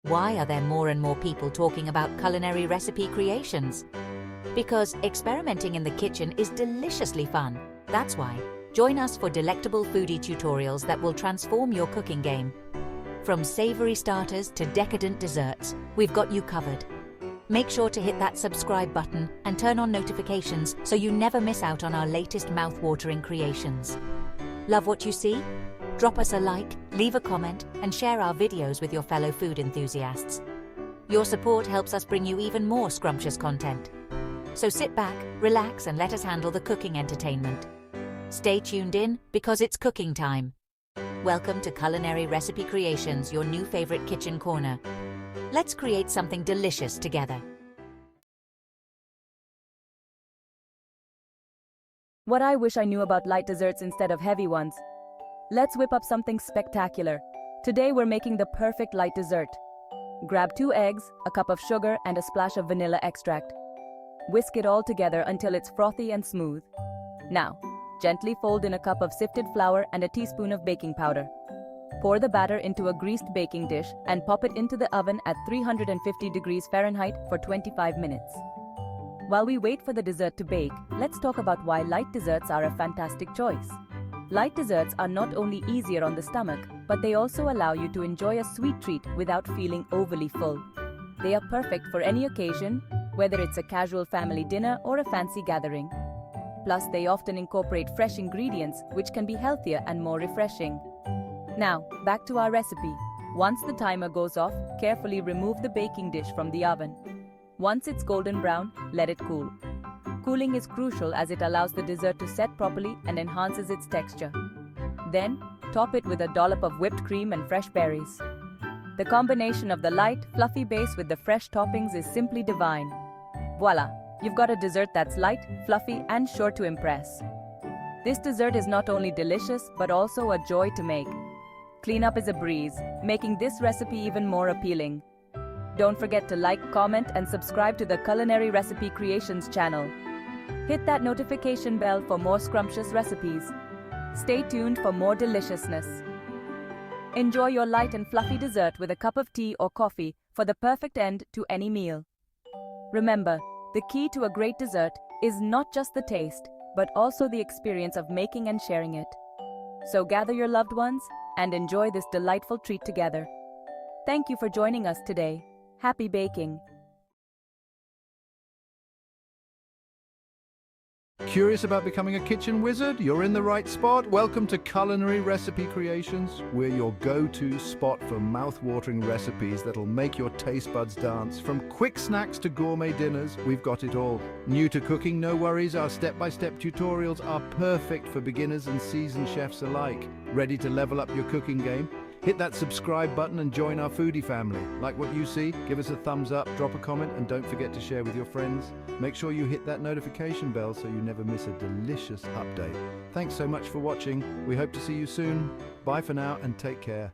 Why are there more and more people talking about culinary recipe creations? Because experimenting in the kitchen is deliciously fun. That's why. Join us for delectable foodie tutorials that will transform your cooking game. From savory starters to decadent desserts, we've got you covered. Make sure to hit that subscribe button and turn on notifications so you never miss out on our latest mouth-watering creations. Love what you see? Drop us a like, leave a comment, and share our videos with your fellow food enthusiasts. Your support helps us bring you even more scrumptious content. So sit back, relax, and let us handle the cooking entertainment. Stay tuned in, because it's cooking time. Welcome to Culinary Recipe Creations, your new favorite kitchen corner. Let's create something delicious together. What I wish I knew about light desserts instead of heavy ones. Let's whip up something spectacular. Today we're making the perfect light dessert. Grab 2 eggs, a cup of sugar, and a splash of vanilla extract. Whisk it all together until it's frothy and smooth. Now, gently fold in a cup of sifted flour and a teaspoon of baking powder. Pour the batter into a greased baking dish and pop it into the oven at 350 degrees Fahrenheit for 25 minutes. While we wait for the dessert to bake, let's talk about why light desserts are a fantastic choice. Light desserts are not only easier on the stomach, but they also allow you to enjoy a sweet treat without feeling overly full. They are perfect for any occasion, whether it's a casual family dinner or a fancy gathering. Plus, they often incorporate fresh ingredients, which can be healthier and more refreshing. Now, back to our recipe. Once the timer goes off, carefully remove the baking dish from the oven. Once it's golden brown, let it cool. Cooling is crucial as it allows the dessert to set properly and enhances its texture. Then, top it with a dollop of whipped cream and fresh berries. The combination of the light, fluffy base with the fresh toppings is simply divine. Voila! You've got a dessert that's light, fluffy, and sure to impress. This dessert is not only delicious, but also a joy to make. Cleanup is a breeze, making this recipe even more appealing. Don't forget to like, comment, and subscribe to the Culinary Recipe Creations channel. Hit that notification bell for more scrumptious recipes. Stay tuned for more deliciousness. Enjoy your light and fluffy dessert with a cup of tea or coffee for the perfect end to any meal. Remember, the key to a great dessert is not just the taste, but also the experience of making and sharing it. So gather your loved ones and enjoy this delightful treat together. Thank you for joining us today. Happy baking! Curious about becoming a kitchen wizard? You're in the right spot. Welcome to Culinary Recipe Creations. We're your go-to spot for mouth-watering recipes that'll make your taste buds dance. From quick snacks to gourmet dinners, we've got it all. New to cooking? No worries. Our step-by-step tutorials are perfect for beginners and seasoned chefs alike. Ready to level up your cooking game? Hit that subscribe button and join our foodie family. Like what you see? Give us a thumbs up, drop a comment, and don't forget to share with your friends. Make sure you hit that notification bell so you never miss a delicious update. Thanks so much for watching. We hope to see you soon. Bye for now and take care.